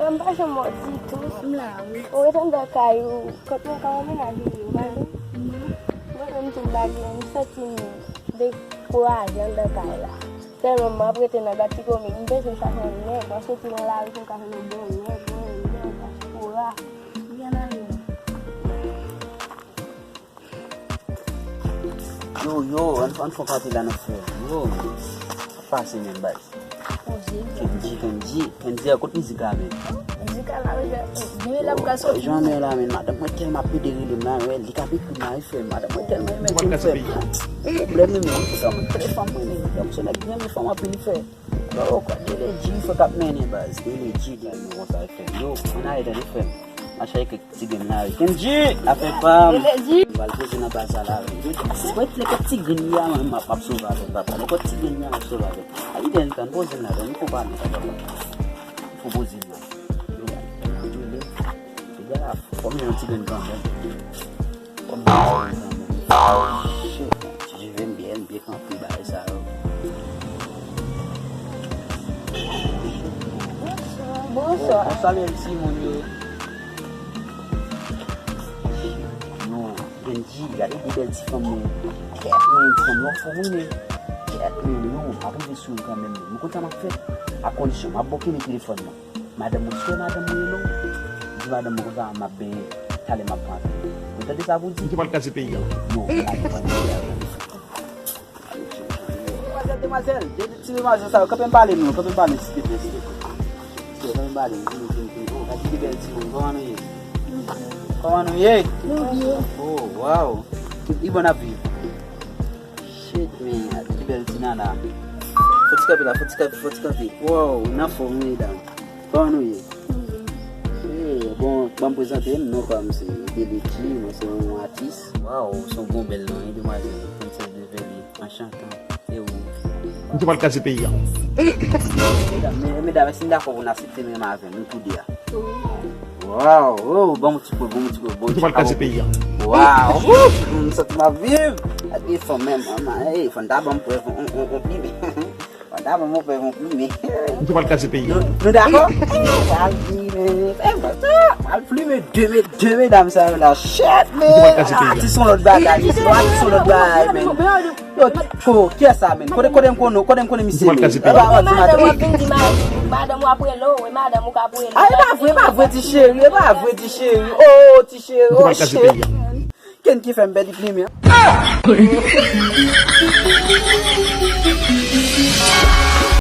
Orang pasal mau situ Melawi. Oh, itu dah kayu. Kau kamu mana di mana? Bukan lagi yang sini. Dek kuah yang dah kayu lah. Saya mama berkata nak ganti kami. Ini susah ni. Masuk tinggal lagi tu kahwin ni. Kuah. Dia nani. Yo, unfortunately enough. Yo, apa sih ni guys? Kenji aku ni zikame. Zikala aja. Dia lam kasut. Jangan lah men, ada macam apa dia ni mana? Well, dikapit tu naik film, ada macam macam film. Problem ni kamu telefon ni, kamu sudah lagi ni film apa ni film? Kalau kau Deledji fakap ni bas, Deledji dia ni wasa film. Yo, mana ada ni film? Asyik ke tiga menarik. Kenji, apa pam? Deledji. Walaupun sina bahasa lain. Sebab lekat tiga ni yang map surat apa. Lekat tiga ni yang surat. Ini dia kan bozin lah. Ini kau balik apa? Kau bozin lah. Jual. Dia kau ni tiga ni kan? Shit. Je vais bien quand tu vas ça. Bonsoir. Salut ici mon Dieu. Kenji, gade Deledji famille. Catherine, from your famille. Catherine, non, après je suis quand même. Nous comptons en fait à condition, ma beaucoup de téléphone. Madame, monsieur, madame, non. Je vais demander à ma belle, t'allez ma part. Vous avez ça vous dit? Tu vas le casser pays. Non, mademoiselle, tu veux manger ça? Quand on parle, nous, quand on parle, s'il te plaît. Quand on parle, comment nous y est? Oh wow, il bon appui. Shit man, tu belle tinana. Faut te wow, na formé là. Comment nous y est? Bon, pour me présenter, non comme c'est Deledji, moi c'est un artiste. Wow, son bon bel nom, il demande de devenir en chantant. Et où? Tu vas le casser pays. Mesdames, c'est d'accord, on a cité même avec nous tout dire. Wow, oh, bon petit peu. Tu vas le casser pays. Wow, ça m'a vu. Il faut même, il faut d'abord on plimer. D'abord on peut on plimer. Tu vas le casser pays. Nous d'accord? Al plimer deux mesdames ça là. Shit man. Ils sont l'autre bagage, ils sont l'autre bagage. Yo, qui est ça man? Kodem mi. Tu vas le casser pays. Madame après l'eau, madame après l'eau. Ah, pas vrai ti chéri, pas vrai ti chéri. Oh, ti chéri. Tu vas le casser pays. Quel qui fait un bel plimer?